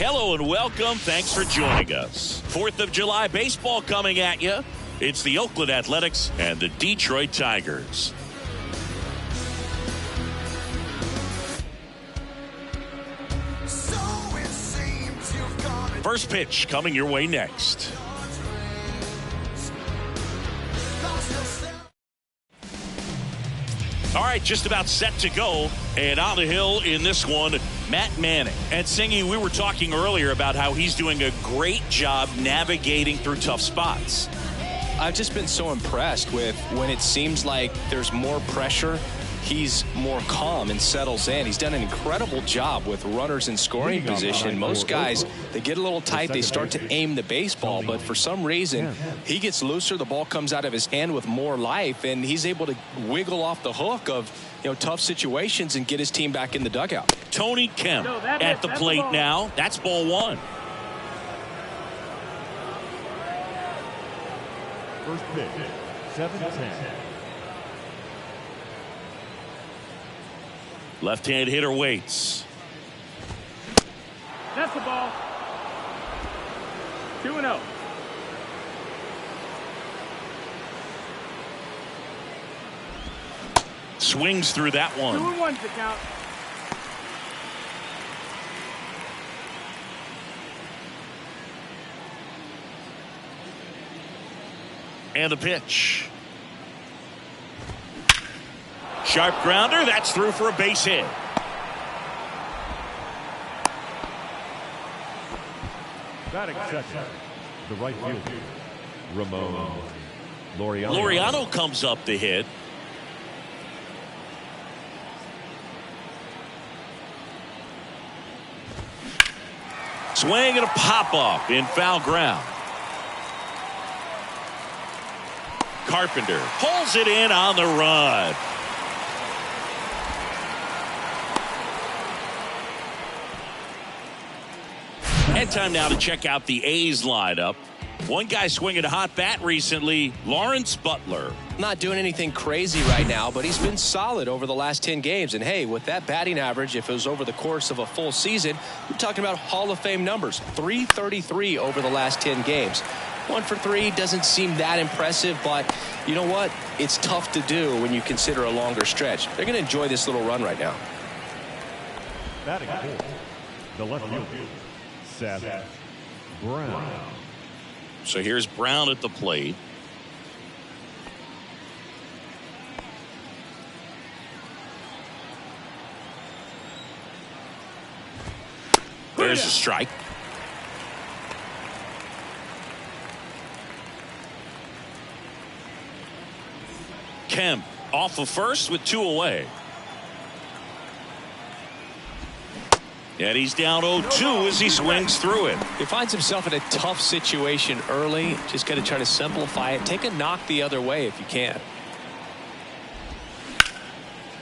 Hello and welcome. Thanks for joining us. 4th of July baseball coming at you. It's the Oakland Athletics and the Detroit Tigers. First pitch coming your way next. All right, just about set to go. And on the hill in this one, Matt Manning. And Singy, we were talking earlier about how he's doing a great job navigating through tough spots. I've just been so impressed with when it seems like there's more pressure, he's more calm and settles in. He's done an incredible job with runners in scoring position. Most guys, they get a little tight, they start to aim the baseball, but for some reason, he gets looser, the ball comes out of his hand with more life, and he's able to wiggle off the hook of tough situations and get his team back in the dugout. Tony Kemp at the plate now. That's ball one. First pitch, 7-10. Left-hand hitter waits. That's the ball. 2-0. Swings through that one. 2-1 to count. And the pitch. Sharp grounder. That's through for a base hit. Batting second, the right fielder, Ramon Laureano. Laureano comes up to hit. Swing and a pop-up in foul ground. Carpenter pulls it in on the run. And time now to check out the A's lineup. One guy swinging a hot bat recently, Lawrence Butler. Not doing anything crazy right now, but he's been solid over the last 10 games. And hey, with that batting average, if it was over the course of a full season, we're talking about Hall of Fame numbers. 333 over the last 10 games. 1 for 3 doesn't seem that impressive, but you know what? It's tough to do when you consider a longer stretch. They're going to enjoy this little run right now. Batting fourth, the left fielder, Seth Brown. So here's Brown at the plate. There's a strike. Kemp off of first with 2 away. And he's down 0-2 as he swings through it. He finds himself in a tough situation early. Just got to try to simplify it. Take a knock the other way if you can.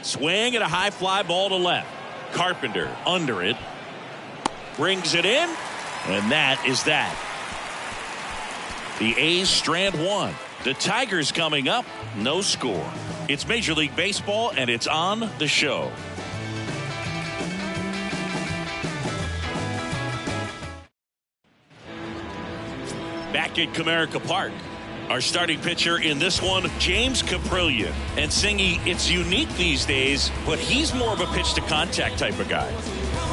Swing and a high fly ball to left. Carpenter under it. Brings it in. And that is that. The A's strand 1. The Tigers coming up. No score. It's Major League Baseball and it's on the show. Back at Comerica Park, our starting pitcher in this one, James Caprillion. And Singy, it's unique these days, but he's more of a pitch-to-contact type of guy.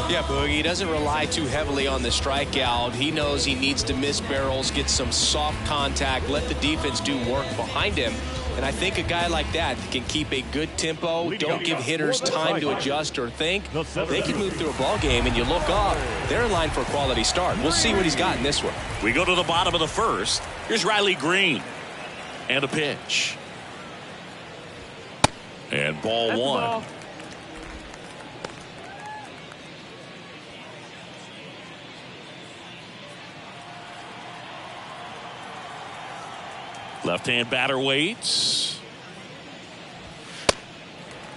Yeah, Boogie, he doesn't rely too heavily on the strikeout. He knows he needs to miss barrels, get some soft contact, let the defense do work behind him. And I think a guy like that can keep a good tempo, don't give hitters time to adjust or think. They can move through a ball game, and you look up, they're in line for a quality start. We'll see what he's got in this one. We go to the bottom of the first. Here's Riley Green. And a pitch. And ball That's one. Ball. Left-hand batter waits.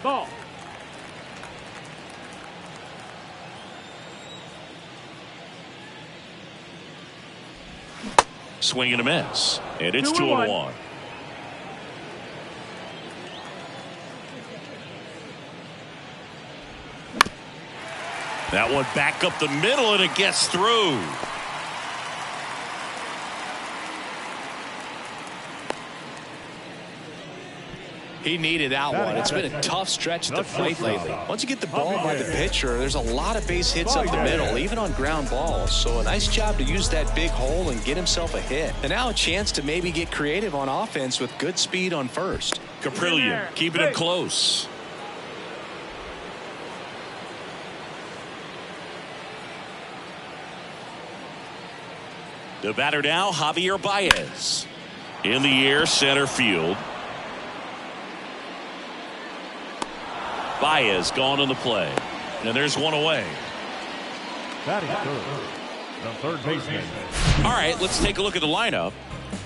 Ball. Swing and a miss. And it's 2-1. 2-1. That one back up the middle, and it gets through. He needed that one. It's been a tough stretch at the plate lately. Once you get the ball by the pitcher, there's a lot of base hits up the middle, even on ground balls. So a nice job to use that big hole and get himself a hit. And now a chance to maybe get creative on offense with good speed on first. Caprillion keeping him close. The batter now, Javier Baez. In the air, center field. Baez gone on the play. And there's one away. Batting third, the third baseman. All right, let's take a look at the lineup.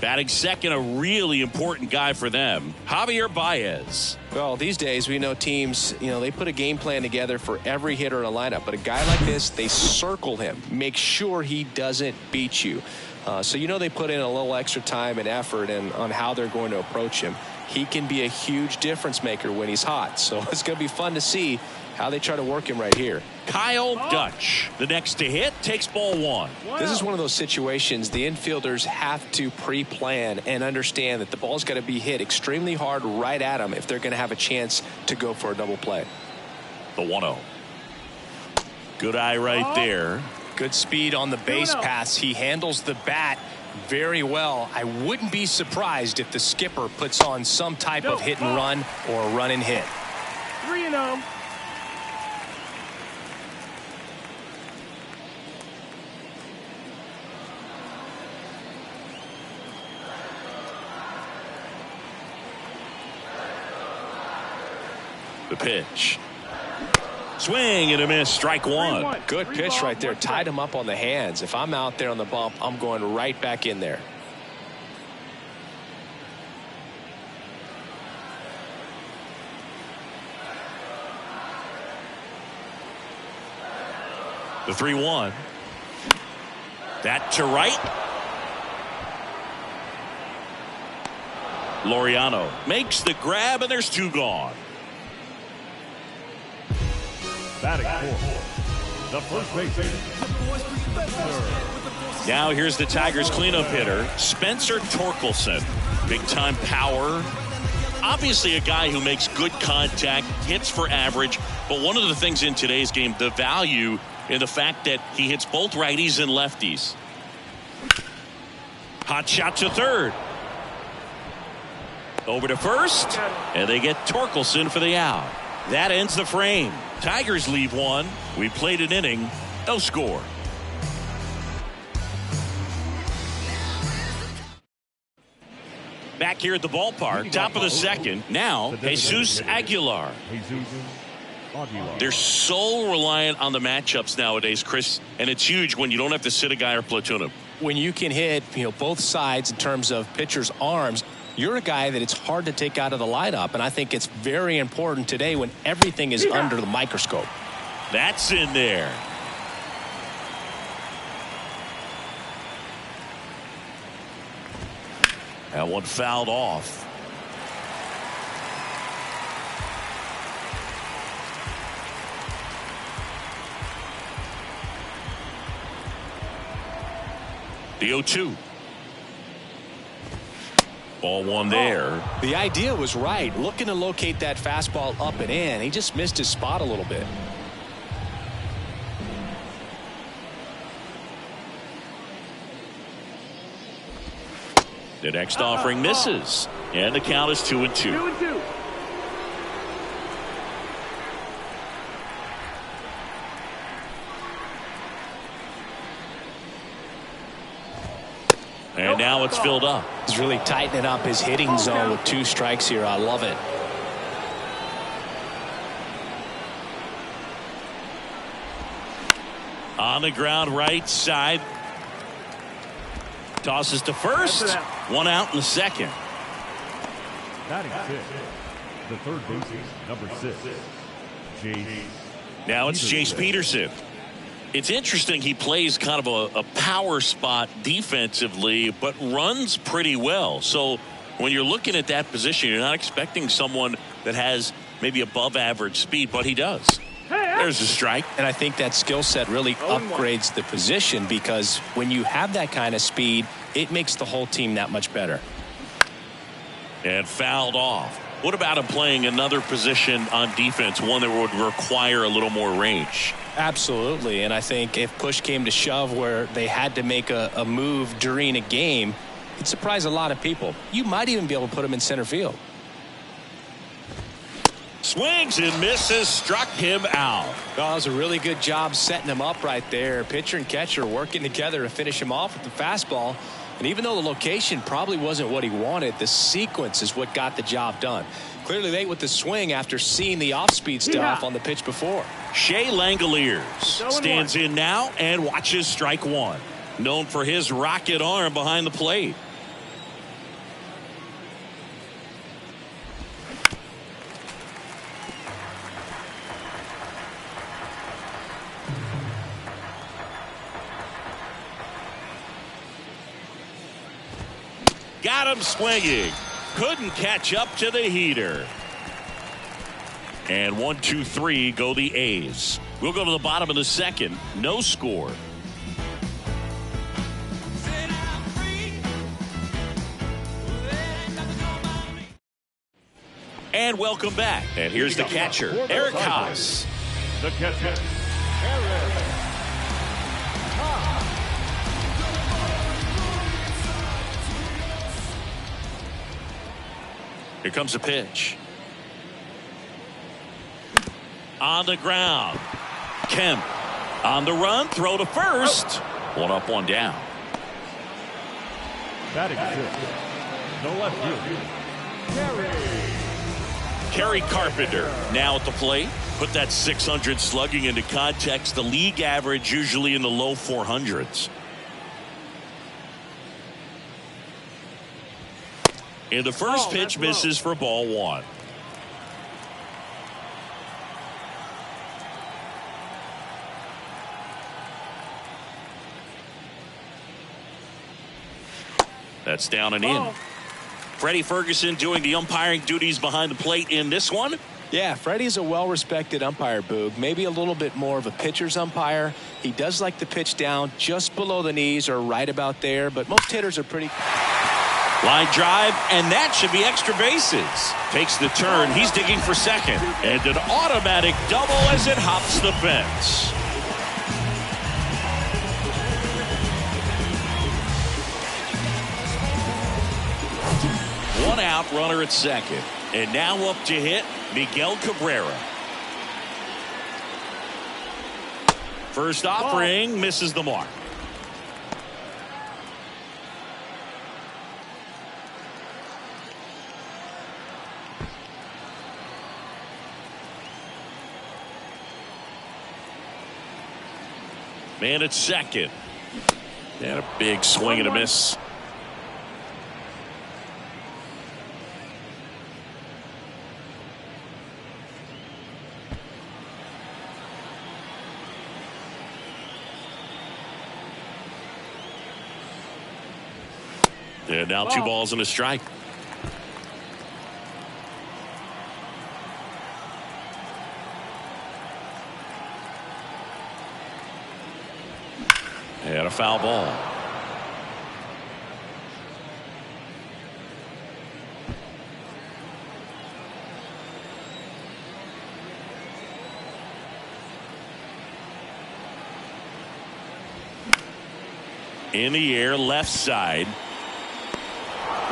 Batting second, a really important guy for them, Javier Baez. Well, these days we know teams, they put a game plan together for every hitter in a lineup. But a guy like this, they circle him, make sure he doesn't beat you. So they put in a little extra time and effort on how they're going to approach him. He can be a huge difference maker when he's hot. So it's going to be fun to see how they try to work him right here. Kyle Dutch, the next to hit, takes ball one. This is one of those situations the infielders have to pre-plan and understand that the ball's got to be hit extremely hard right at them if they're going to have a chance to go for a double play. The 1-0. Good eye right there. Good speed on the base pass. He handles the bat very well. I wouldn't be surprised if the skipper puts on some type of hit and run or run and hit. 3-0. The pitch. Swing and a miss, strike one. Good pitch right there. Tied him up on the hands. If I'm out there on the bump, I'm going right back in there. The 3-1. That to right. Laureano makes the grab, and there's two gone. Batting fourth, the first baseman. Now here's the Tigers cleanup hitter, Spencer Torkelson. Big time power. Obviously a guy who makes good contact, hits for average. But one of the things in today's game, the value in the fact that he hits both righties and lefties. Hot shot to third. Over to first. And they get Torkelson for the out. That ends the frame. Tigers leave one. We played an inning. No score. Back here at the ballpark, top of the second. Now, Jesus Aguilar. They're so reliant on the matchups nowadays, Chris, and it's huge when you don't have to sit a guy or platoon him. When you can hit, both sides in terms of pitchers' arms, you're a guy that it's hard to take out of the lineup, and I think it's very important today when everything is under the microscope. That's in there. That one fouled off. The 0-2. Ball one there. The idea was right. Looking to locate that fastball up and in. He just missed his spot a little bit. The next offering misses. And the count is 2-2. 2-2. And now it's filled up. He's really tightening up his hitting zone with 2 strikes here. I love it. On the ground, right side. Tosses to first. One out in the second. Batting sixth, the third baseman, number 6, Jace. Now it's Jace Peterson. It's interesting, he plays kind of a power spot defensively, but runs pretty well. So when you're looking at that position, you're not expecting someone that has maybe above average speed, but he does. Hey, There's a strike. And I think that skill set really upgrades the position, because when you have that kind of speed, it makes the whole team that much better. And fouled off. What about him playing another position on defense, one that would require a little more range? Absolutely. And I think if push came to shove where they had to make a move during a game, it'd surprise a lot of people. You might even be able to put him in center field. Swings and misses, struck him out. Oh, that was a really good job setting him up right there. Pitcher and catcher working together to finish him off with the fastball. And even though the location probably wasn't what he wanted, the sequence is what got the job done. Clearly late with the swing after seeing the off-speed stuff on the pitch before. Shea Langoliers stands in now and watches strike one. Known for his rocket arm behind the plate. Got him swinging. Couldn't catch up to the heater. And 1, 2, 3 go the A's. We'll go to the bottom of the second. No score. And welcome back. And here's the catcher, Eric Haas. The catcher, Eric Haas. Here comes a pitch. On the ground. Kemp on the run. Throw to first. One up, one down. Batting fifth. The left field. Kerry Carpenter now at the plate. Put that 600 slugging into context. The league average usually in the low 400s. And the first pitch misses for ball one. That's down and in. Freddie Ferguson doing the umpiring duties behind the plate in this one. Yeah, Freddie's a well-respected umpire, Boog. Maybe a little bit more of a pitcher's umpire. He does like the pitch down just below the knees or right about there, but most hitters are pretty... Line drive, and that should be extra bases. Takes the turn. He's digging for second. And an automatic double as it hops the fence. One out, runner at second. And now up to hit, Miguel Cabrera. First offering misses the mark. Man at second. And a big swing and a miss. And now 2 balls and a strike. And a foul ball. In the air, left side.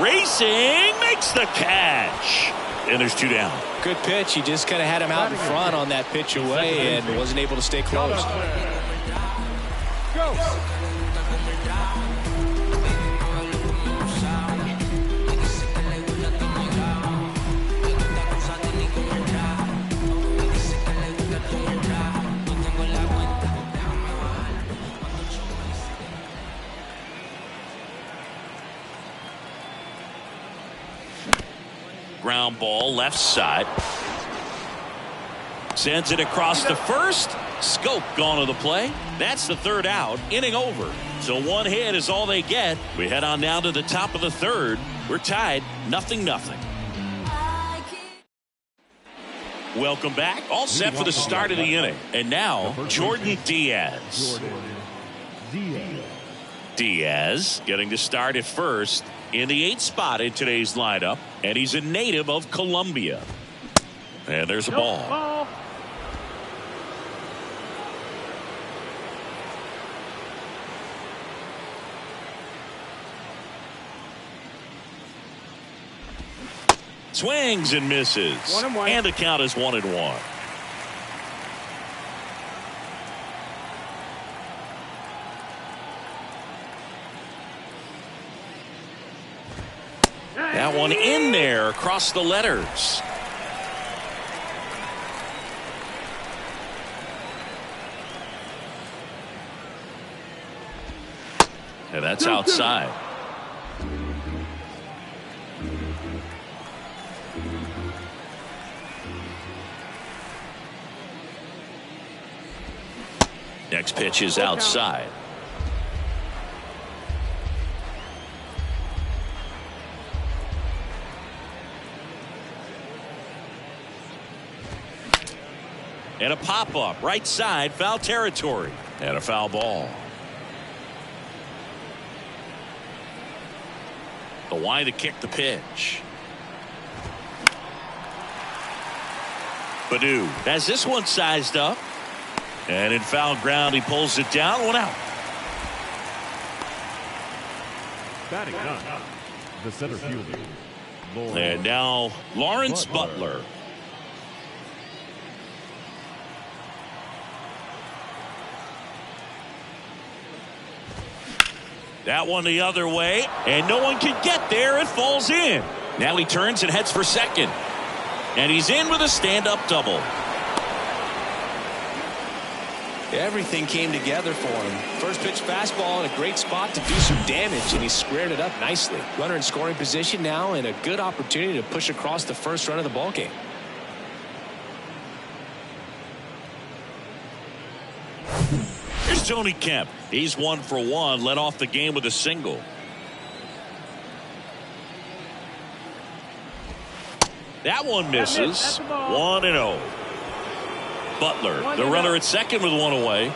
Racing, makes the catch. And there's 2 down. Good pitch. He just kind of had him out in front on that pitch away and wasn't able to stay close. Ground ball, left side. Sends it across to first. Scope gone to the play. That's the 3rd out. Inning over. So 1 hit is all they get. We head on down to the top of the 3rd. We're tied 0-0. Welcome back. All set for the start of the inning. And now, Jordan Diaz. Diaz getting to start at first in the 8th spot in today's lineup. And he's a native of Colombia. And there's a ball. Swings and misses. 1-1. And the count is 1-1. That one in there across the letters. And that's outside. Next pitch is outside. And a pop-up right side, foul territory, and a foul ball. The wind to kick the pitch. Baddoo has this one sized up. And in foul ground, he pulls it down. 1 out. Batting ninth, the center fielder. And now Lawrence Butler. That one the other way, and no one can get there. It falls in. Now he turns and heads for second. And he's in with a stand-up double. Everything came together for him. First pitch fastball in a great spot to do some damage, and he squared it up nicely. Runner in scoring position now, and a good opportunity to push across the first run of the ballgame. Here's Tony Kemp. He's 1 for 1, led off the game with a single. That one misses. 1-0. Butler, the runner at second with 1 away.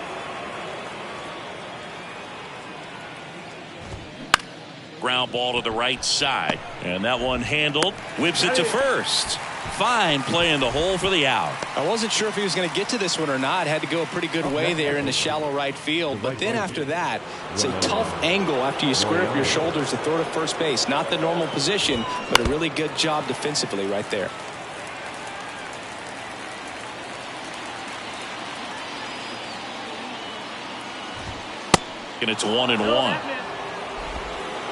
Ground ball to the right side. And that one handled. Whips it to first. Fine play in the hole for the out. I wasn't sure if he was going to get to this one or not. Had to go a pretty good way there in the shallow right field. But then after that, it's a tough angle after you square up your shoulders to throw to first base. Not the normal position, but a really good job defensively right there. And it's 1-1.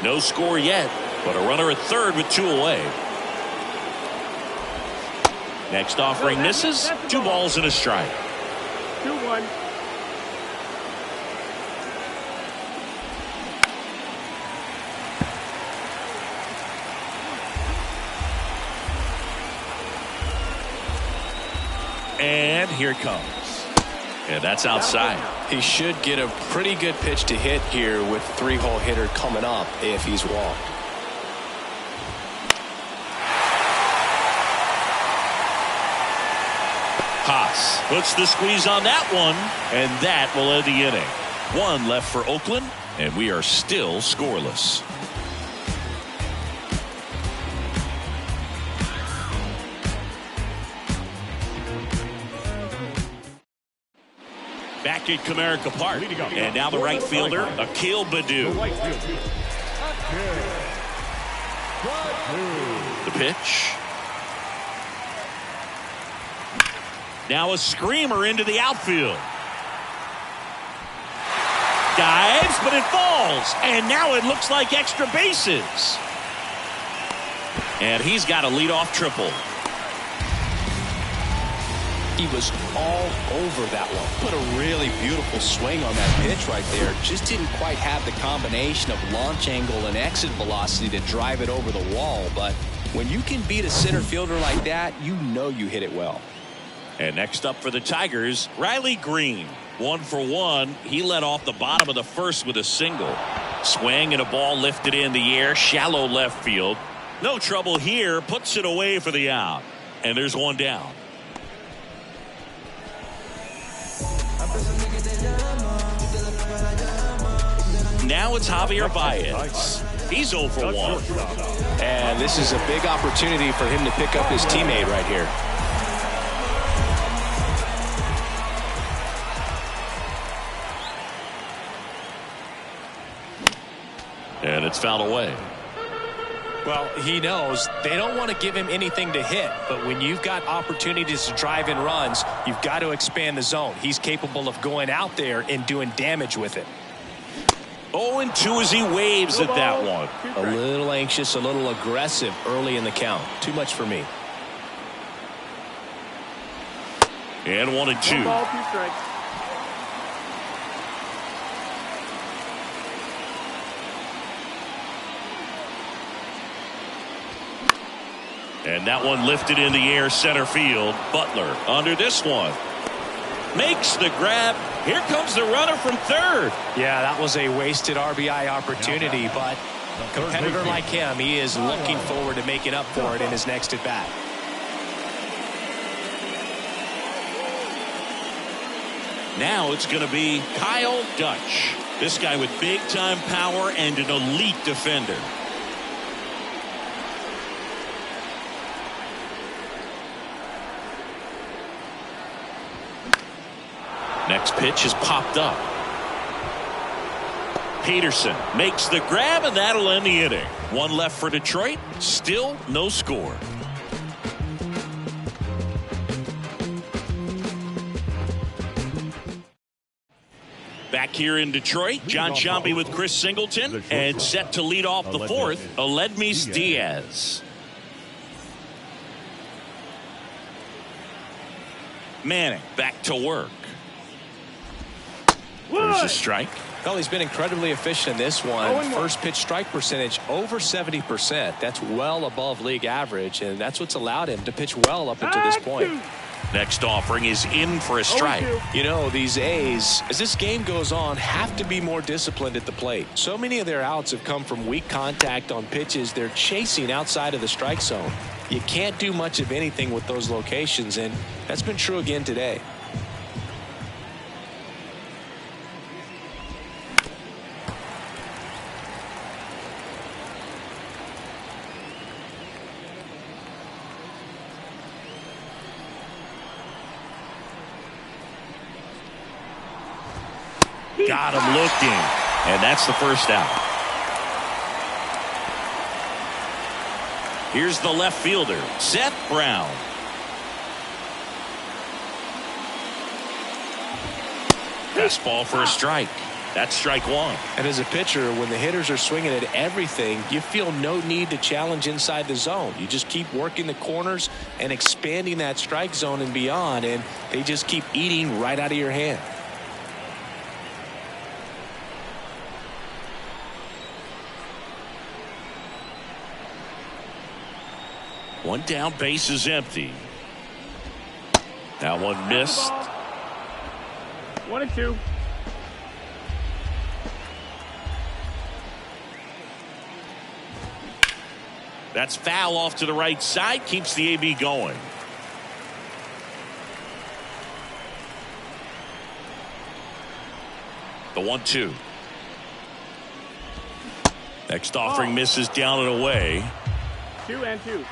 No score yet, but a runner at third with 2 away. Next offering misses. 2 balls and a strike. 2-1. And here it comes. And that's outside. He should get a pretty good pitch to hit here with 3-hole hitter coming up if he's walked. Haas puts the squeeze on that one, and that will end the inning. 1 left for Oakland, and we are still scoreless. Back at Comerica Park, and now the right fielder, Akil Baddoo. The pitch. Now a screamer into the outfield. Dives, but it falls. And now it looks like extra bases. And he's got a leadoff triple. He was all over that one. Put a really beautiful swing on that pitch right there. Just didn't quite have the combination of launch angle and exit velocity to drive it over the wall. But when you can beat a center fielder like that, you know you hit it well. And next up for the Tigers, Riley Green. 1 for 1. He led off the bottom of the first with a single. Swing and a ball lifted in the air, shallow left field. No trouble here, puts it away for the out. And there's 1 down. Now it's Javier Baez. He's 0 for 1. And this is a big opportunity for him to pick up his teammate right here. And it's fouled away. Well, he knows they don't want to give him anything to hit, but when you've got opportunities to drive in runs, you've got to expand the zone. He's capable of going out there and doing damage with it. 0-2 as he waves at that one. A little anxious, a little aggressive early in the count. Too much for me. And 1-2. And that one lifted in the air center field. Butler under this one. Makes the grab. Here comes the runner from third. Yeah, that was a wasted RBI opportunity, but a competitor like him, he is looking forward to making up for it in his next at bat. Now it's going to be Kyle Dutch. This guy with big time power and an elite defender. Next pitch is popped up. Peterson makes the grab, and that'll end the inning. One left for Detroit. Still no score. Back here in Detroit, John Sciambi with Chris Singleton, and set to lead off the fourth, Aledmys Diaz. Manning back to work. There's a strike. Well, he's been incredibly efficient in this one. First pitch strike percentage over 70%. That's well above league average, and that's what's allowed him to pitch well up until this point. Next offering is in for a strike. You know, these A's, as this game goes on, have to be more disciplined at the plate. So many of their outs have come from weak contact on pitches they're chasing outside of the strike zone. You can't do much of anything with those locations, and that's been true again today. Got him looking, and that's the first out. Here's the left fielder, Seth Brown. Fastball for a strike. That's strike one. And as a pitcher, when the hitters are swinging at everything, you feel no need to challenge inside the zone. You just keep working the corners and expanding that strike zone and beyond, and they just keep eating right out of your hand. One down, base is empty. That one missed. 1-2. That's foul off to the right side. Keeps the AB going. The 1-2. Next offering misses down and away. 2-2.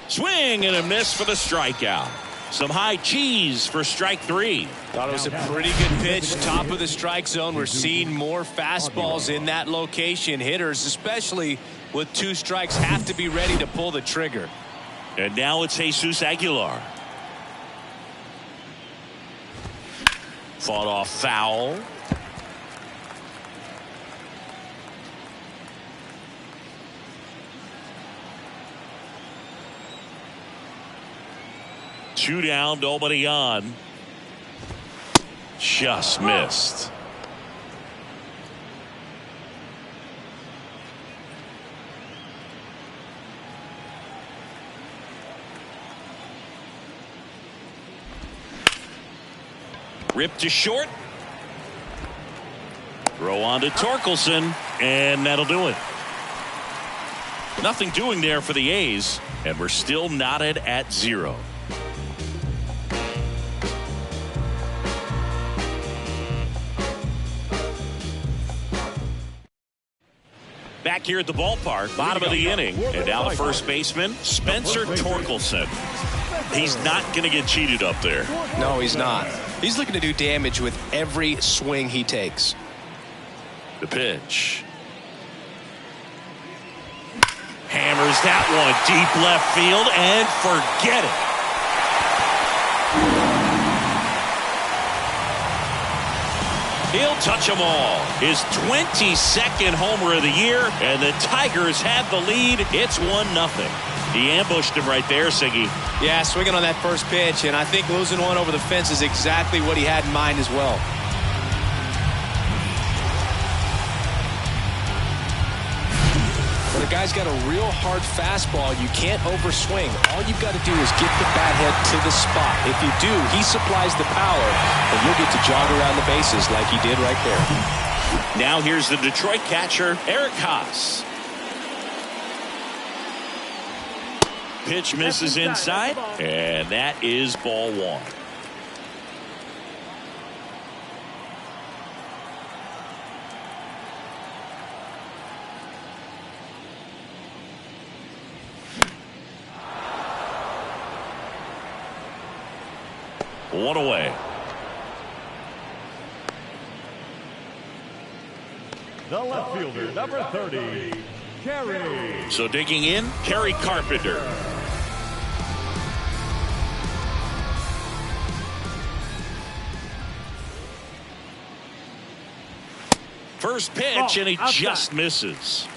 Swing and a miss for the strikeout. Some high cheese for strike three. Thought it was a pretty good pitch. Top of the strike zone. We're seeing more fastballs in that location. Hitters, especially with two strikes, have to be ready to pull the trigger. And now it's Jesus Aguilar. Fought off foul. Two down, nobody on. Just missed. Ripped to short. Throw on to Torkelson, and that'll do it. Nothing doing there for the A's, and we're still knotted at 0. Back here at the ballpark, bottom of the inning. And now the first baseman, Spencer Torkelson. He's not going to get cheated up there. No, he's not. He's looking to do damage with every swing he takes. The pitch. Hammers that one deep left field and forget it. He'll touch them all. His 22nd homer of the year, and the Tigers have the lead. It's 1-0. He ambushed him right there, Siggy. Yeah, swinging on that first pitch, and I think losing one over the fence is exactly what he had in mind as well. When a guy's got a real hard fastball, you can't overswing. All you've got to do is get the bat head to the spot. If you do, he supplies the power, and you'll get to jog around the bases like he did right there. Now here's the Detroit catcher, Eric Haas. Pitch misses inside, and that is ball one. One away. The left fielder, number 30, Kerry. So digging in, Kerry Carpenter. First pitch, and he just misses.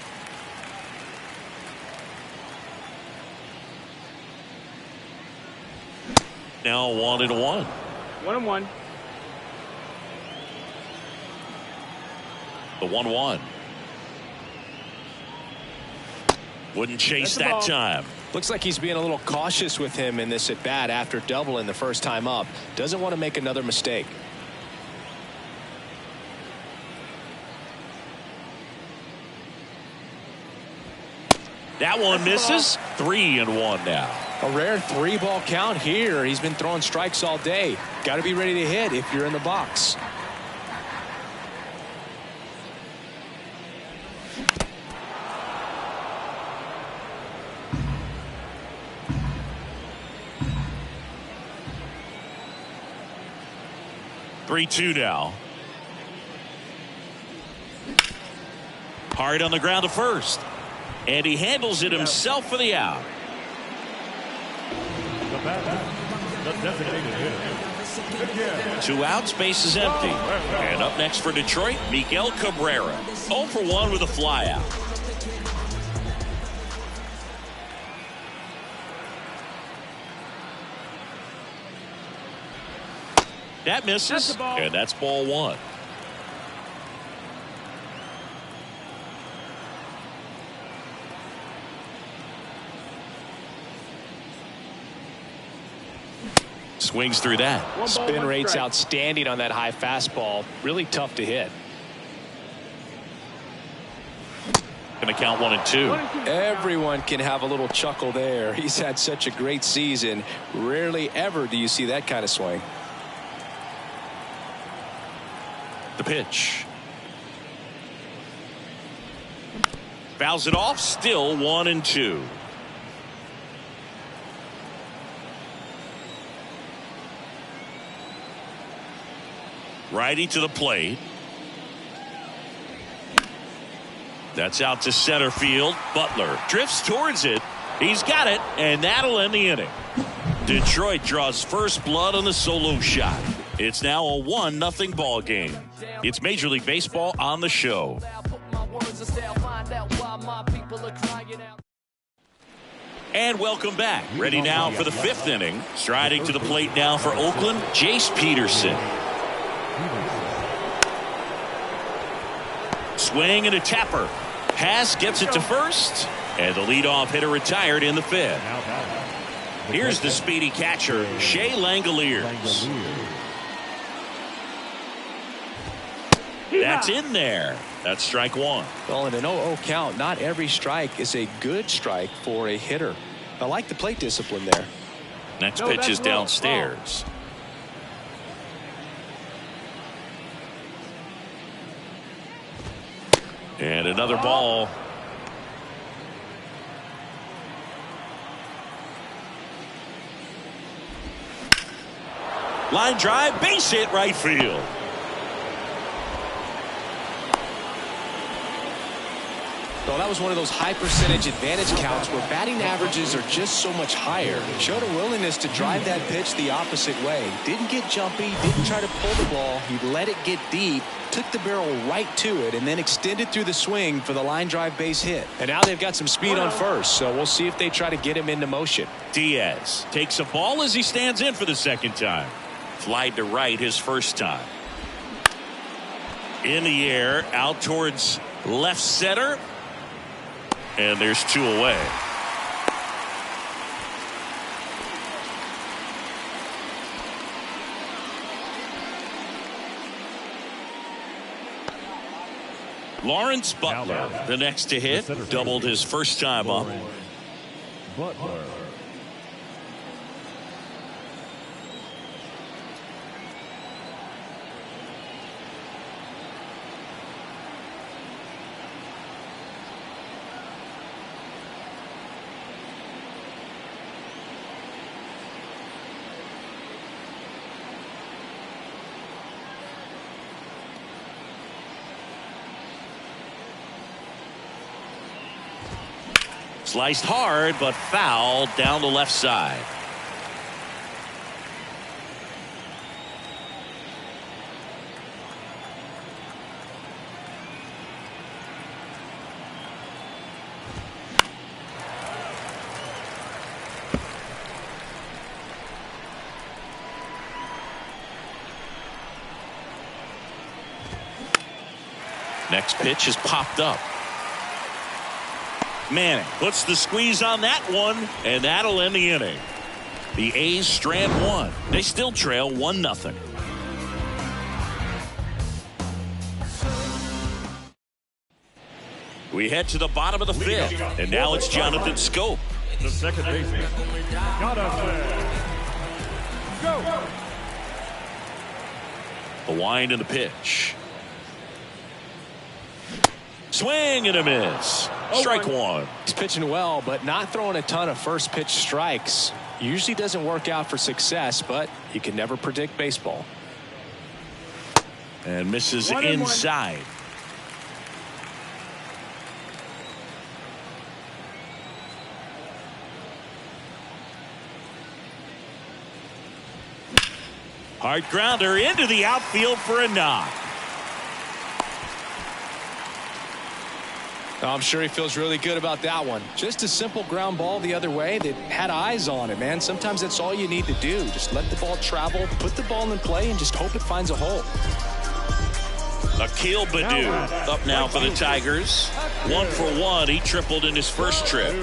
Now 1-1. 1-1. The 1-1. Wouldn't chase that time. Looks like he's being a little cautious with him in this at bat after doubling the first time up. Doesn't want to make another mistake. That one misses. 3-1 now. A rare 3-ball count here. He's been throwing strikes all day. Got to be ready to hit if you're in the box. Three-two now. Hard on the ground to first. And he handles it himself for the out. The designated hitter. 2 outs, base is empty. And up next for Detroit, Miguel Cabrera. 0 for 1 with a fly out. That misses, and that's ball one. Swings through that. Spin rate's outstanding on that high fastball. Really tough to hit. Going to count 1 and 2. Everyone can have a little chuckle there. He's had such a great season. Rarely ever do you see that kind of swing. The pitch. Fouls it off. Still 1 and 2. Righty to the plate. That's out to center field. Butler drifts towards it. He's got it, and that'll end the inning. Detroit draws first blood on the solo shot. It's now a 1-0 ball game. It's Major League Baseball on the show. And welcome back. Ready now for the 5th inning. Striding to the plate now for Oakland, Jace Peterson. Swing and a tapper. Pass gets it to first, and the leadoff hitter retired in the 5th. Here's the speedy catcher, Shea Langoliers. That's in there. That's strike 1. Well, in an 0-0 count, not every strike is a good strike for a hitter. I like the plate discipline there. Next pitch is downstairs. And another ball. Line drive, base hit, right field. Well, that was one of those high percentage advantage counts where batting averages are just so much higher. Showed a willingness to drive that pitch the opposite way. Didn't get jumpy, didn't try to pull the ball. He let it get deep, took the barrel right to it, and then extended through the swing for the line drive base hit. And now they've got some speed on first, so we'll see if they try to get him into motion. Diaz takes a ball as he stands in for the second time. Flied to right his first time. In the air, out towards left center. And there's 2 away. Lawrence Butler, the next to hit, doubled his first time up. Butler. Sliced hard, but fouled down the left side. Next pitch is popped up. Manning puts the squeeze on that one, and that'll end the inning. The A's strand 1. They still trail 1-0. We head to the bottom of the 5th, and now it's Jonathan Schoop. The second baseman, Jonathan Schoop. The wind and the pitch. Swing and a miss. Strike 1. He's pitching well, but not throwing a ton of first pitch strikes. Usually doesn't work out for success, but you can never predict baseball. And misses inside. Hard grounder into the outfield for a knock. I'm sure he feels really good about that one. Just a simple ground ball the other way that had eyes on it, man. Sometimes that's all you need to do. Just let the ball travel, put the ball in play, and just hope it finds a hole. Akil Baddoo up now for the Tigers. 1 for 1. He tripled in his first trip.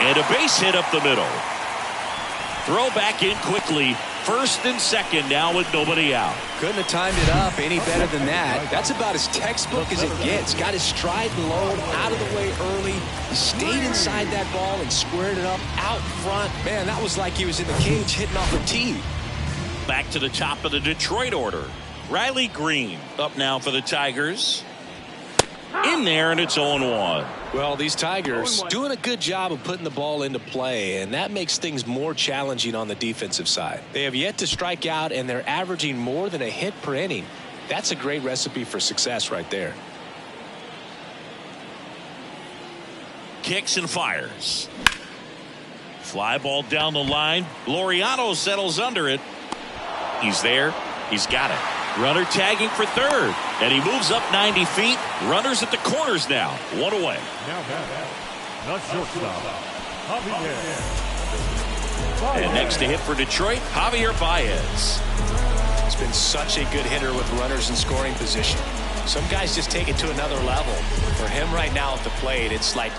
And a base hit up the middle. Throw back in quickly. First and second now with nobody out. Couldn't have timed it up any better than that. That's about as textbook as it gets. Got his stride low, out of the way early. Stayed inside that ball and squared it up out front. Man, that was like he was in the cage hitting off a tee. Back to the top of the Detroit order. Riley Green up now for the Tigers. In there, and it's 0-1. Well, these Tigers doing a good job of putting the ball into play, and that makes things more challenging on the defensive side. They have yet to strike out, and they're averaging more than a hit per inning. That's a great recipe for success right there. Kicks and fires. Fly ball down the line. Laureano settles under it. He's there. He's got it. Runner tagging for third, and he moves up 90 feet. Runners at the corners now. 1 away. Now back, the shortstop, Javier. And next to hit for Detroit, Javier Baez. He's been such a good hitter with runners in scoring position. Some guys just take it to another level. For him right now at the plate, it's like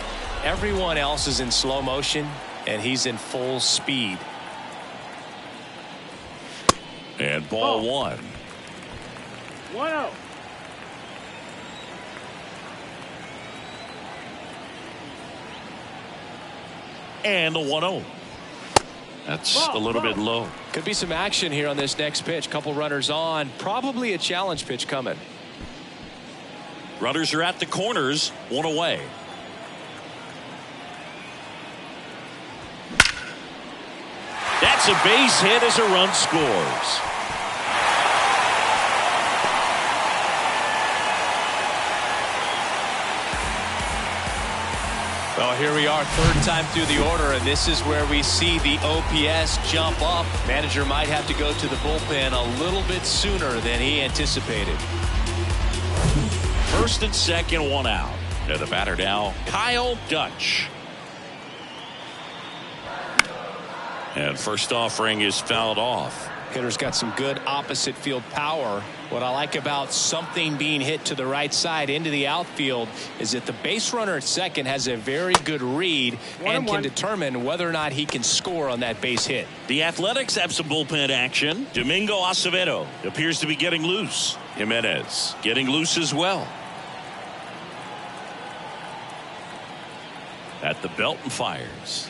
everyone else is in slow motion, and he's in full speed. And ball 1. 1-0. And the 1-0. That's a little bit low. Could be some action here on this next pitch. Couple runners on. Probably a challenge pitch coming. Runners are at the corners. 1 away. That's a base hit as a run scores. Well, here we are, third time through the order, and this is where we see the OPS jump up. Manager might have to go to the bullpen a little bit sooner than he anticipated. First and second, 1 out. And the batter now, Kyle Dutch. And first offering is fouled off. Hitter's got some good opposite field power. What I like about something being hit to the right side into the outfield is that the base runner at second has a very good read and can determine whether or not he can score on that base hit. The Athletics have some bullpen action. Domingo Acevedo appears to be getting loose. Jimenez getting loose as well. At the belt and fires.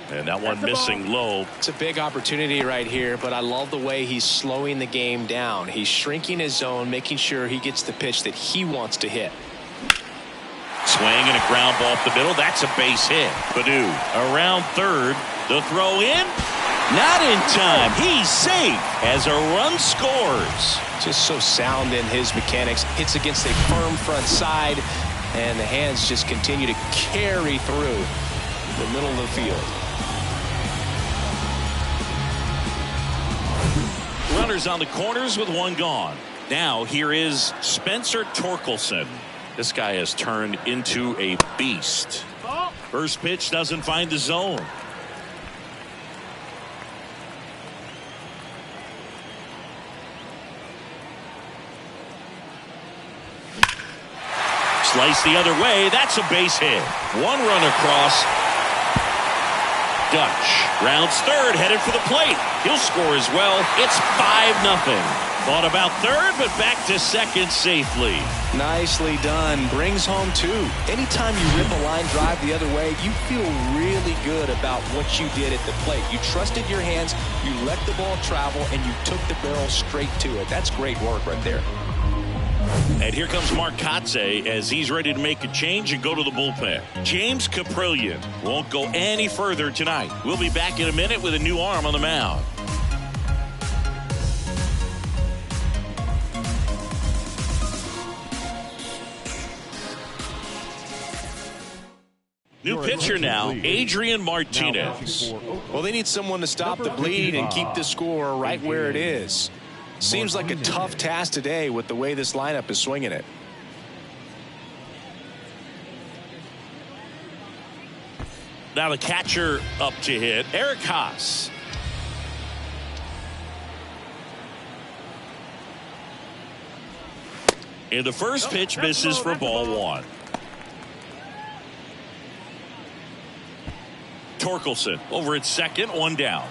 And that one missing low. It's a big opportunity right here, but I love the way he's slowing the game down. He's shrinking his zone, making sure he gets the pitch that he wants to hit. Swing and a ground ball up the middle. That's a base hit. Baddoo around third. The throw in. Not in time. He's safe as a run scores. Just so sound in his mechanics. Hits against a firm front side, and the hands just continue to carry through the middle of the field. Runners on the corners with 1 gone. Now here is Spencer Torkelson. This guy has turned into a beast. First pitch doesn't find the zone. Slice the other way. That's a base hit. 1 run across. Dutch rounds third, headed for the plate. He'll score as well. It's 5-0. Thought about third, but back to second safely. Nicely done. Brings home 2. Anytime you rip a line drive the other way, you feel really good about what you did at the plate. You trusted your hands, you let the ball travel, and you took the barrel straight to it. That's great work right there. And here comes Mark Kotsay as he's ready to make a change and go to the bullpen. James Caprillion won't go any further tonight. We'll be back in a minute with a new arm on the mound. New pitcher now, Adrian Martinez. Well, they need someone to stop the bleed and keep the score right where it is. Seems like a tough task today with the way this lineup is swinging it. Now the catcher up to hit, Eric Haas. And the first pitch misses for ball 1. Torkelson over at second, 1 down.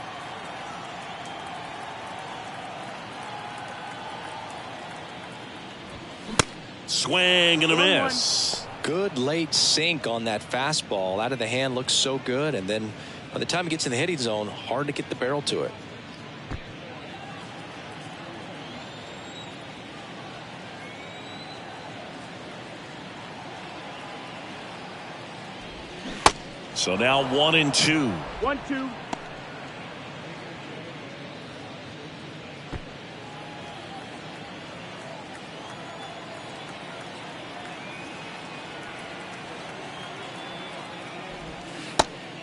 Swing and a miss. Good late sink on that fastball. Out of the hand, looks so good, and then by the time it gets in the hitting zone, hard to get the barrel to it. So now 1-2. 1-2.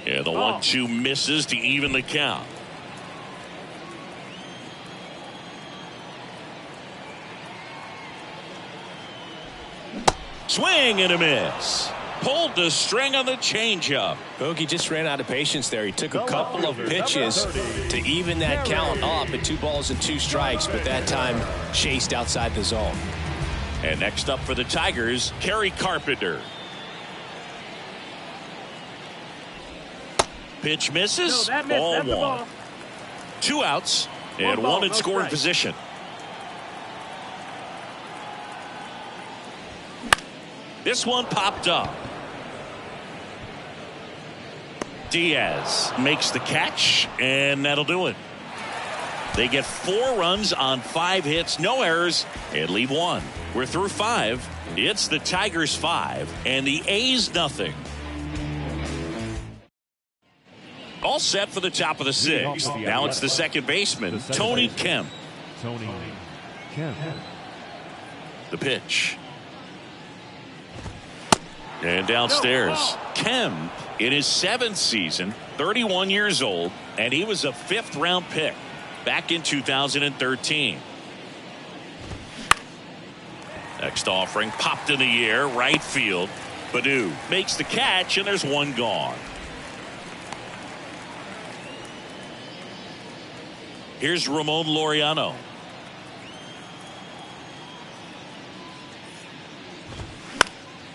Yeah, the 1-2 misses to even the count. Swing and a miss. Pulled the string on the changeup. Bogey just ran out of patience there. He took a couple of pitches to even that count up at 2 balls and 2 strikes, but that time chased outside the zone. And next up for the Tigers, Kerry Carpenter. Pitch misses. Ball 1. 2 outs and 1 in scoring position. This one popped up. Diaz makes the catch, and that'll do it. They get 4 runs on 5 hits, no errors, and leave 1. We're through 5. It's the Tigers 5 and the A's nothing. All set for the top of the 6th. Now it's the second baseman, Tony Kemp. Tony Kemp. The pitch. And downstairs, Kemp in his 7th season, 31 years old, and he was a 5th-round pick back in 2013. Next offering popped in the air, right field. Baddoo makes the catch, and there's 1 gone. Here's Ramon Laureano.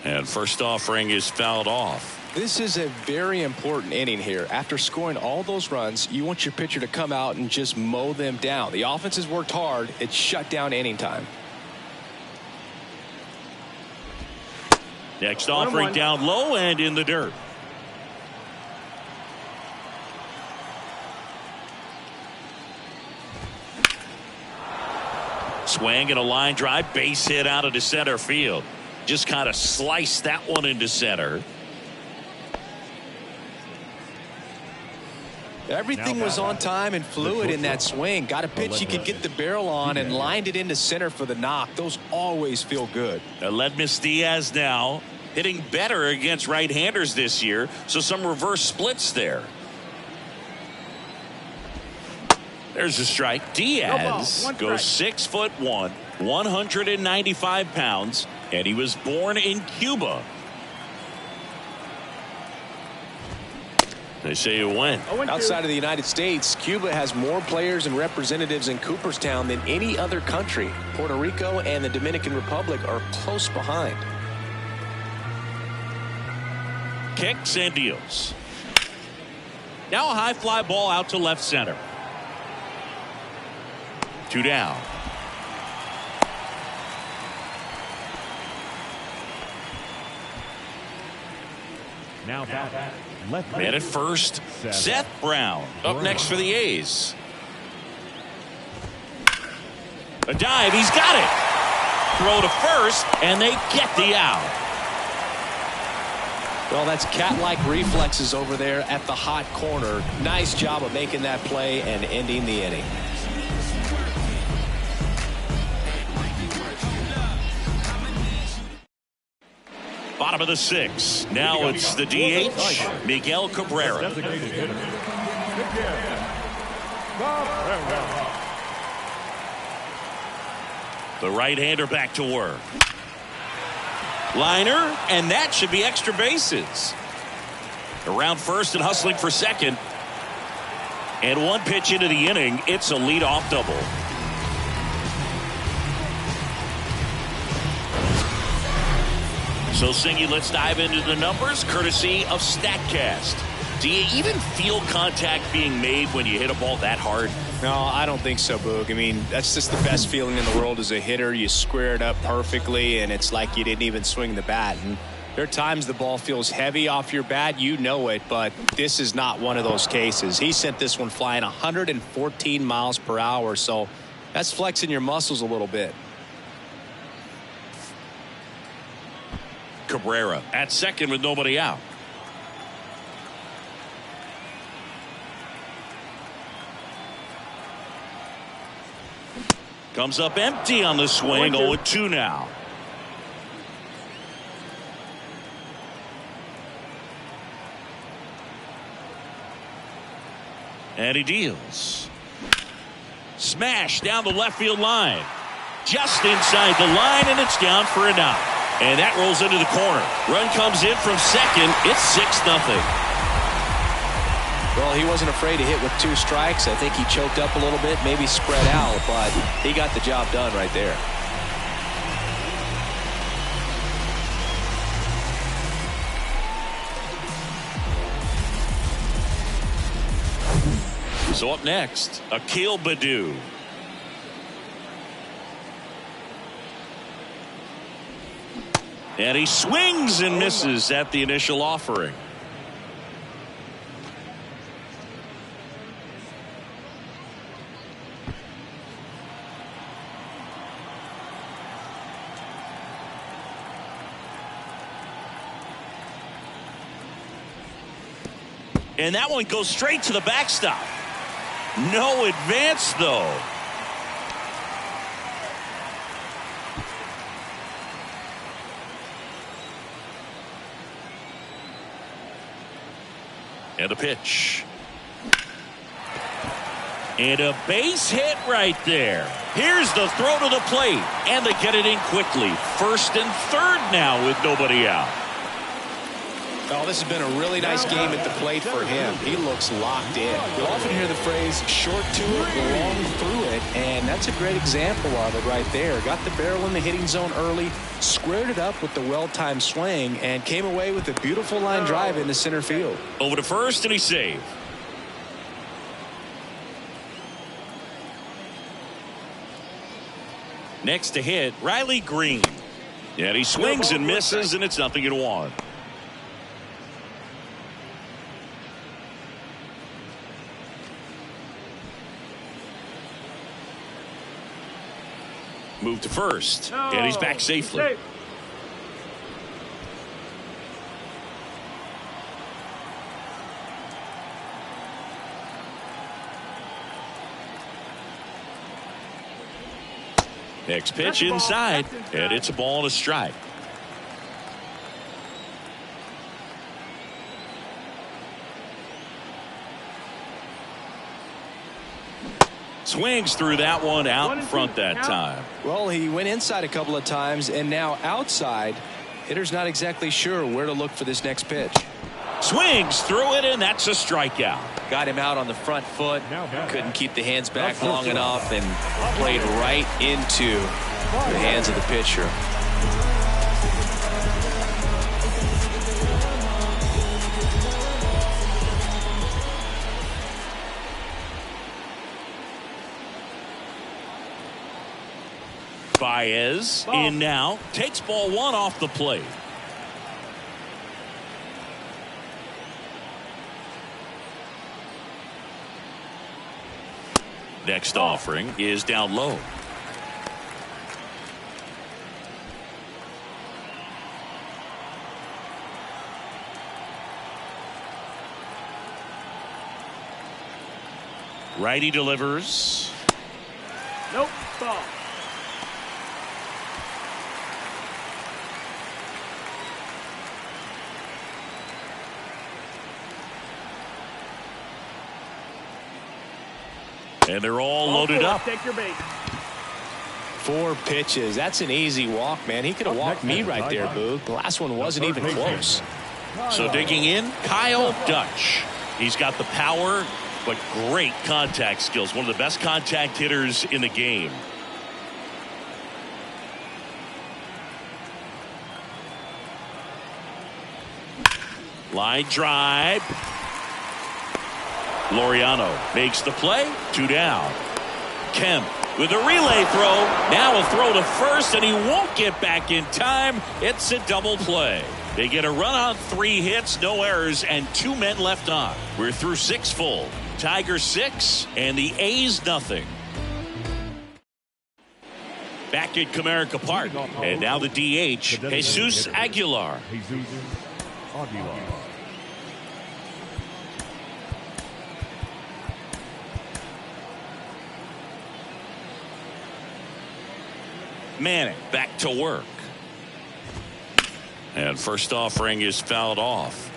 And first offering is fouled off. This is a very important inning here. After scoring all those runs, you want your pitcher to come out and just mow them down. The offense has worked hard. It's shut down inning time. Next offering down low and in the dirt. Swing and a line drive, base hit out into center field. Just kind of sliced that one into center. Everything was on time and fluid in that swing. Got a pitch you could get the barrel on and lined it into center for the knock. Those always feel good. Aledmys Diaz now hitting better against right-handers this year, so some reverse splits there. There's a strike. Diaz goes 6'1", 195 pounds, and he was born in Cuba. They say you win. Outside of the United States, Cuba has more players and representatives in Cooperstown than any other country. Puerto Rico and the Dominican Republic are close behind. Kicks and deals. Now a high fly ball out to left center. 2 down. Now back. Left Man at first, Seth Brown up next for the A's. A dive, he's got it. Throw to first, and they get the out. Well, that's cat-like reflexes over there at the hot corner. Nice job of making that play and ending the inning. Bottom of the 6th. Now it's the DH, Miguel Cabrera. Designated hitter. The right-hander back to work. Liner, and that should be extra bases. Around first and hustling for second. And 1 pitch into the inning, it's a leadoff double. So, Singy, let's dive into the numbers, courtesy of StatCast. Do you even feel contact being made when you hit a ball that hard? No, I don't think so, Boog. I mean, that's just the best feeling in the world as a hitter. You square it up perfectly, and it's like you didn't even swing the bat. And there are times the ball feels heavy off your bat. You know it, but this is not one of those cases. He sent this one flying 114 miles per hour, so that's flexing your muscles a little bit. Cabrera at second with nobody out. Comes up empty on the swing. 0-2 now. And he deals. Smash down the left field line. Just inside the line, and it's down for a knock. And that rolls into the corner. Run comes in from second. It's 6-0. Well, he wasn't afraid to hit with 2 strikes. I think he choked up a little bit, maybe spread out, but he got the job done right there. So up next, Akil Baddoo. And he swings and misses at the initial offering. And that one goes straight to the backstop. No advance, though. And a pitch. And a base hit right there. Here's the throw to the plate. And they get it in quickly. First and third now with nobody out. Oh, this has been a really nice game at the plate for him. He looks locked in. You'll often hear the phrase short to it, long through it, and that's a great example of it right there. Got the barrel in the hitting zone early, squared it up with the well-timed swing, and came away with a beautiful line drive into center field. Over to first, and he saved. Next to hit, Riley Green. And he swings and misses, and it's 0-1. Move to first, and he's back safely. Next pitch inside, and it's a ball and a strike. Swings through that one out in front that time. Well, he went inside a couple of times, and now outside. Hitter's not exactly sure where to look for this next pitch. Swings through it, and that's a strikeout. Got him out on the front foot. Couldn't keep the hands back long enough and played right into the hands of the pitcher. Baez in now, takes ball one off the plate. Next offering is down low. Righty delivers. Nope. Ball. And they're all loaded up. Take your bait. 4 pitches. That's an easy walk, man. He could have walked me right there, Boog. The last one wasn't even close. So digging in, Kyle Dutch. He's got the power, but great contact skills. One of the best contact hitters in the game. Line drive. Laureano makes the play. 2 down. Kemp with a relay throw. Now a throw to first, and he won't get back in time. It's a double play. They get a run on 3 hits, no errors, and 2 men left on. We're through 6 full. Tigers 6 and the A's nothing. Back at Comerica Park, and now the DH, Jesus Aguilar. Manning back to work. And first offering is fouled off.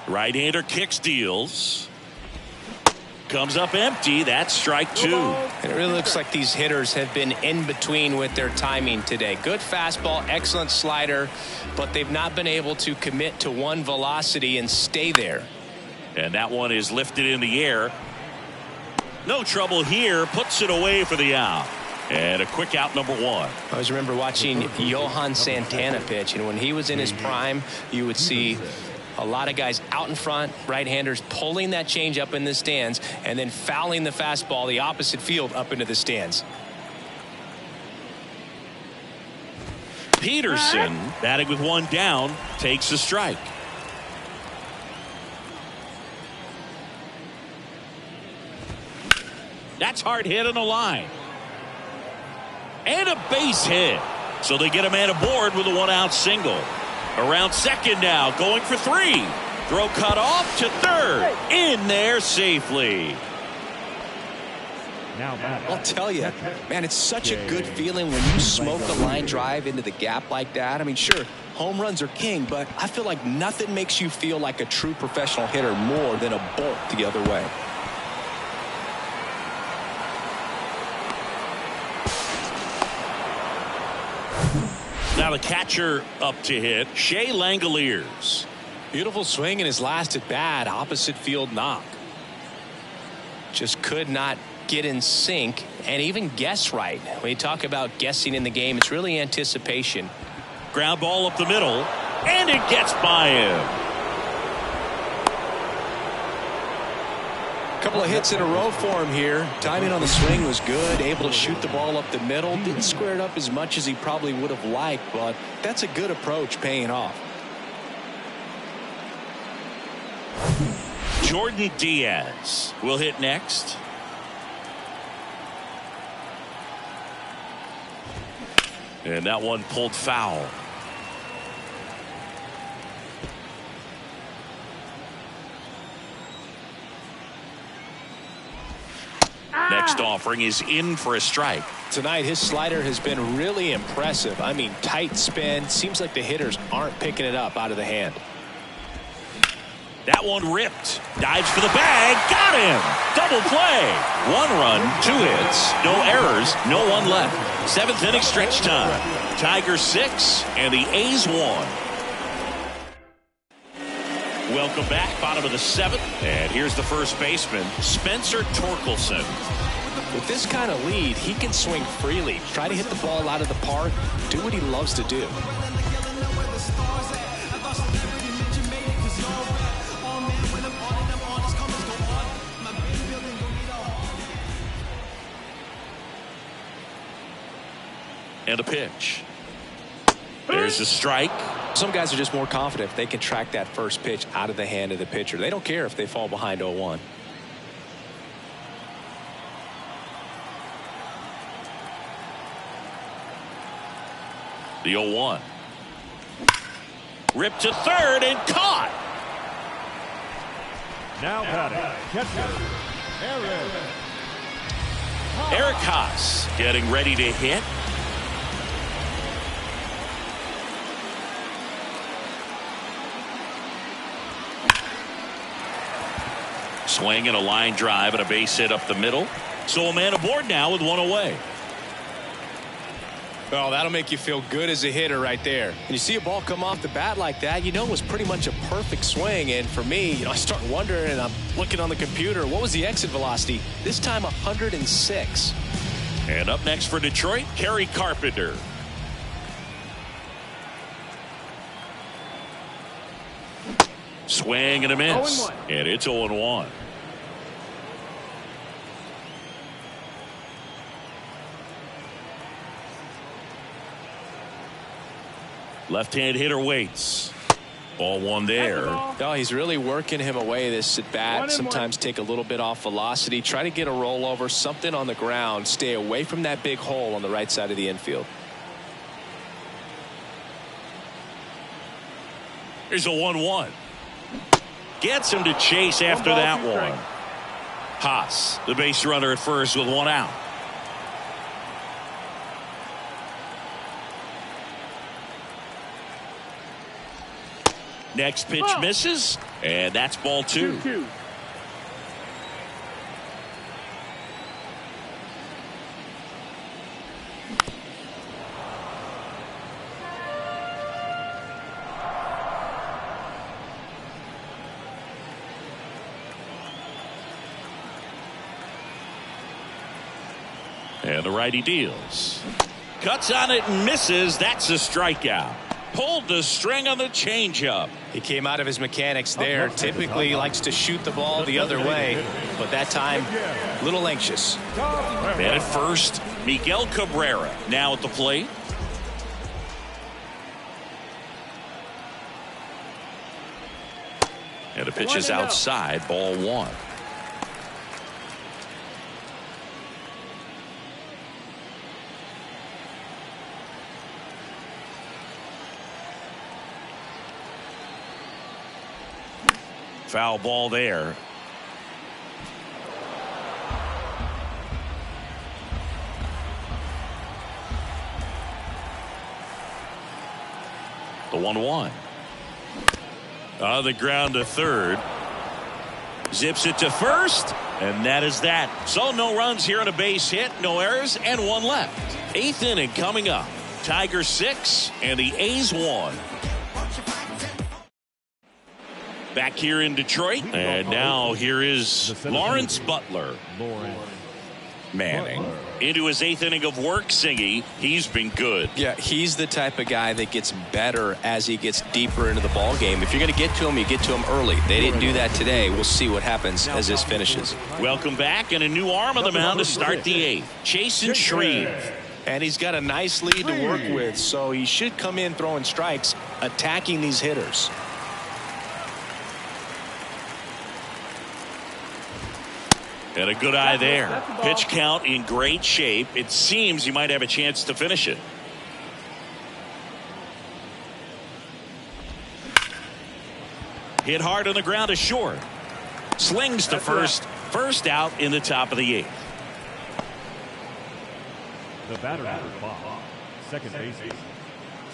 Right-hander kicks, deals. Comes up empty. That's strike 2. It really looks like these hitters have been in between with their timing today. Good fastball, excellent slider, but they've not been able to commit to one velocity and stay there. And that one is lifted in the air. No trouble here. Puts it away for the out. And a quick out, number 1. I always remember watching Johan Santana pitch, and when he was in his prime, you would see a lot of guys out in front, right-handers pulling that change up in the stands and then fouling the fastball the opposite field up into the stands. Peterson, batting with 1 down, takes a strike. That's hard hit on the line. And a base hit. So they get a man aboard with a one-out single. Around second now, going for 3. Throw cut off to third. In there safely. I'll tell you, man, it's such a good feeling when you smoke a line drive into the gap like that. I mean, sure, home runs are king, but I feel like nothing makes you feel like a true professional hitter more than a bolt the other way. Now the catcher up to hit, Shea Langoliers. Beautiful swing in his last at bat, opposite field knock. Just could not get in sync and even guess right. When you talk about guessing in the game, it's really anticipation. Ground ball up the middle, and it gets by him. Couple of hits in a row for him here. Timing on the swing was good, able to shoot the ball up the middle. Didn't square it up as much as he probably would have liked, but that's a good approach, paying off. Jordan Diaz will hit next. And that one pulled foul. Next offering is in for a strike. Tonight, his slider has been really impressive. I mean, tight spin. Seems like the hitters aren't picking it up out of the hand. That one ripped. Dives for the bag. Got him. Double play. 1 run, 2 hits, no errors, no one left. 7th inning stretch time. Tigers 6 and the A's 1. Welcome back. Bottom of the 7th. And here's the first baseman, Spencer Torkelson. With this kind of lead, he can swing freely. Try to hit the ball out of the park. Do what he loves to do. And a pitch. There's a strike. Some guys are just more confident if they can track that first pitch out of the hand of the pitcher. They don't care if they fall behind 0-1. The 0-1. Ripped to third and caught. Now batting, catcher, Eric Haas getting ready to hit. Swing and a line drive and a base hit up the middle. So a man aboard now with 1 away. Well, that'll make you feel good as a hitter right there. And you see a ball come off the bat like that, you know it was pretty much a perfect swing. And for me, I start wondering, and I'm looking on the computer, what was the exit velocity? This time 106. And up next for Detroit, Kerry Carpenter. Swing and a miss. And it's 0-1. Left-hand hitter waits. Ball 1 there. Oh, he's really working him away this at bat. Sometimes take a little bit off velocity. Try to get a rollover, something on the ground. Stay away from that big hole on the right side of the infield. Here's a 1-1. Gets him to chase after that one. Haas, the base runner at first with 1 out. Next pitch misses, and that's ball 2. And the righty deals. Cuts on it and misses. That's a strikeout. Pulled the string on the changeup. He came out of his mechanics there. Typically likes to shoot the ball the other way, but that time a little anxious. Man at first, Miguel Cabrera now at the plate. And the pitch is outside, ball 1. Foul ball there. The 1-1. On the ground to third. Zips it to first. And that is that. So no runs here on a base hit. No errors and one left. Eighth inning coming up. Tigers 6 and the A's 1. Back here in Detroit. And now here is Lawrence Butler. Manning into his 8th inning of work. Singy, he's been good. Yeah, he's the type of guy that gets better as he gets deeper into the ball game. If you're going to get to him, you get to him early. They didn't do that today. We'll see what happens as this finishes. Welcome back, and a new arm on the mound to start the 8th. Chasen Shreve. And he's got a nice lead to work with, so he should come in throwing strikes, attacking these hitters. And a good eye there. Pitch count in great shape. It seems he might have a chance to finish it. Hit hard on the ground to short. Slings to first. First out in the top of the 8th. The batter number 5, second baseman,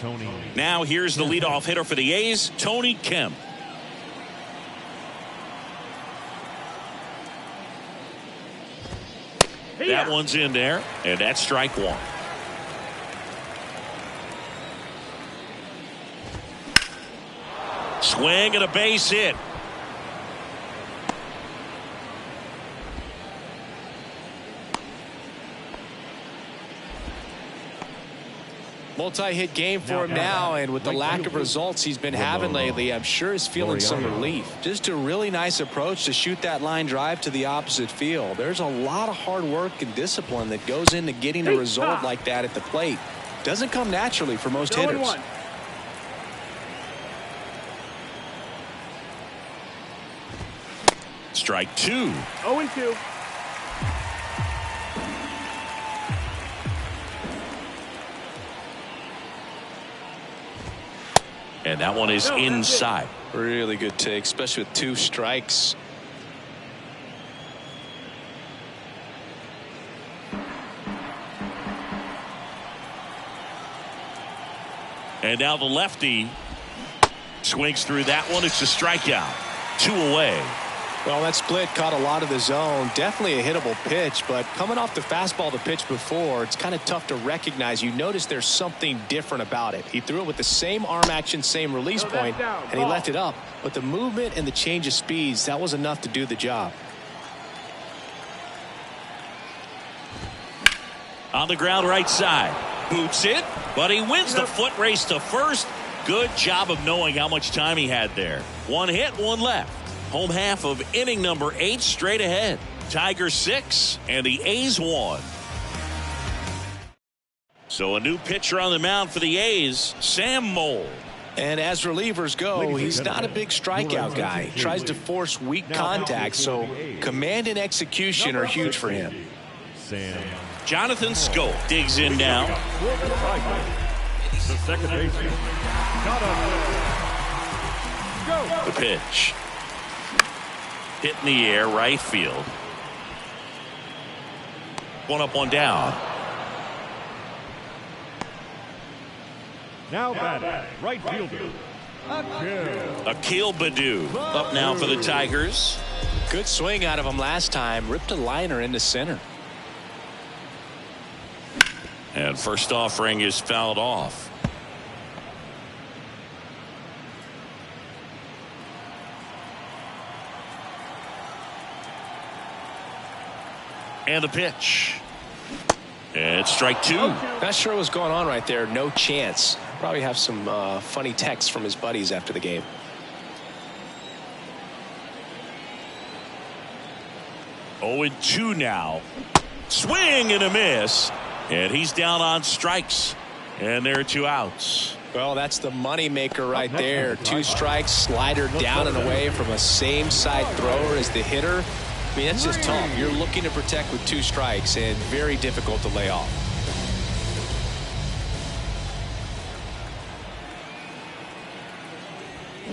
Tony. Now here's the leadoff hitter for the A's, Tony Kemp. That one's in there, and that's strike 1. Swing and a base hit. Multi-hit game for him now, and with the lack of results he's been having lately, I'm sure he's feeling some relief. Just a really nice approach to shoot that line drive to the opposite field. There's a lot of hard work and discipline that goes into getting a result like that at the plate. Doesn't come naturally for most hitters. Strike 2. 0-2. And that one is inside. Really good take, especially with 2 strikes. And now the lefty swings through that one. It's a strikeout. 2 away. Well, that split caught a lot of the zone. Definitely a hittable pitch, but coming off the fastball the pitch before, it's kind of tough to recognize. You notice there's something different about it. He threw it with the same arm action, same release point, and he left it up. But the movement and the change of speeds, that was enough to do the job. On the ground right side. Boots it, but he wins the foot race to first. Good job of knowing how much time he had there. 1 hit, 1 left. Home half of inning number 8 straight ahead. Tigers 6 and the A's 1. So a new pitcher on the mound for the A's, Sam Moll. And as relievers go, he's not a big strikeout guy. He tries to force weak contact, so command and execution are huge for him. Jonathan Schoop digs in now. The second baseman, The pitch. Hit in the air, right field. 1 up, 1 down. now batting, right fielder, Akil Baddoo up now for the Tigers. Good swing out of him last time. Ripped a liner into center. And first offering is fouled off. And a pitch. And it's strike 2. Not sure what's going on right there. No chance. Probably have some funny texts from his buddies after the game. Oh, and 2 now. Swing and a miss. And he's down on strikes. And there are 2 outs. Well, that's the money maker right there. 2 strikes, slider down and away from a same side thrower as the hitter. I mean, that's just tough. You're looking to protect with 2 strikes and very difficult to lay off.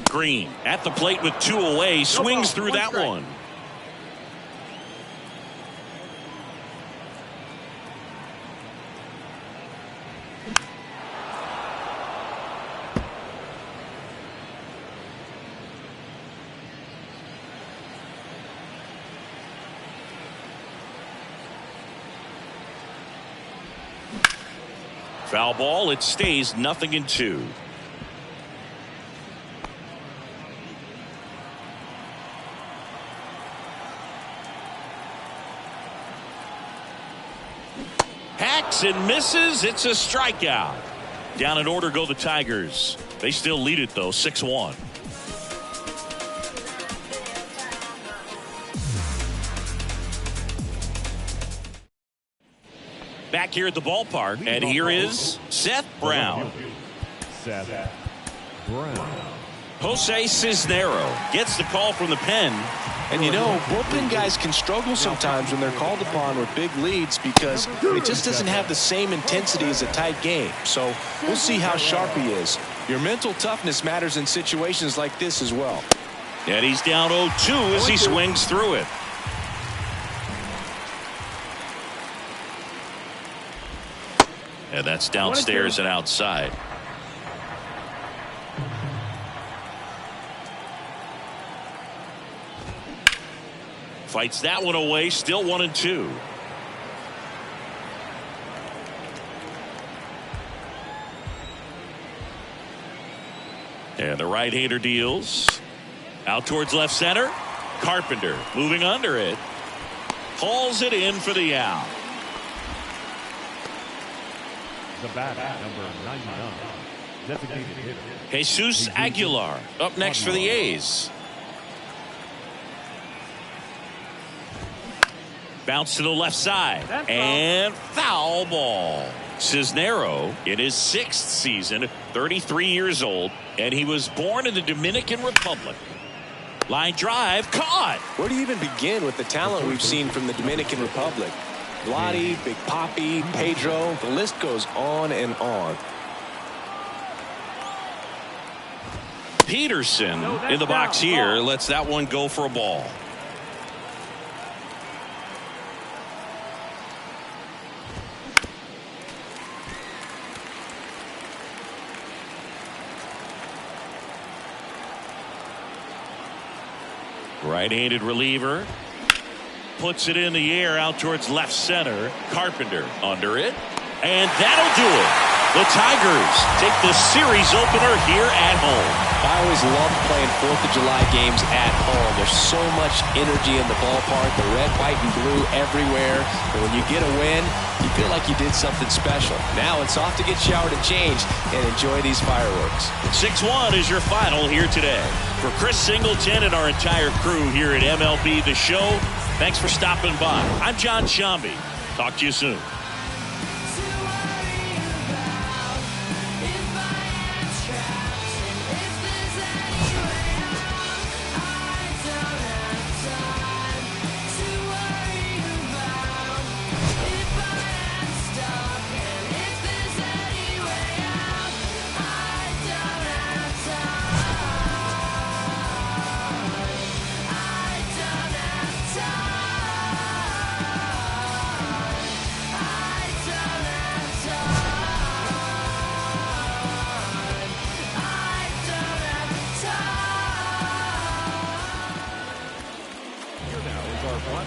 Green at the plate with 2 away, swings through that one. Foul ball. It stays 0-2. Hacks and misses. It's a strikeout. Down in order go the Tigers. They still lead it though, 6-1. Back here at the ballpark, and here is Seth Brown. Seth Brown. Jose Cisnero gets the call from the pen. And you know, bullpen guys can struggle sometimes when they're called upon with big leads because it just doesn't have the same intensity as a tight game. So we'll see how sharp he is. Your mental toughness matters in situations like this as well. And he's down 0-2 as he swings through it. And that's downstairs and outside. Fights that one away, still 1-2. And the right-hander deals. Out towards left center. Carpenter moving under it. Hauls it in for the out. The bat, number 99. Designated hitter. Jesus Aguilar up next for the A's. Bounce to the left side. And foul ball. Cisnero in his 6th season, 33 years old, and he was born in the Dominican Republic. Line drive, caught. Where do you even begin with the talent we've seen from the Dominican Republic? Vladdy, Big Papi, Pedro, the list goes on and on. Peterson in the box here lets that one go for a ball. Right-handed reliever. Puts it in the air out towards left center. Carpenter under it. And that'll do it. The Tigers take the series opener here at home. I always love playing 4th of July games at home. There's so much energy in the ballpark. The red, white, and blue everywhere. And when you get a win, you feel like you did something special. Now it's off to get showered and changed and enjoy these fireworks. 6-1 is your final here today. For Chris Singleton and our entire crew here at MLB The Show, thanks for stopping by. I'm John Shambi. Talk to you soon.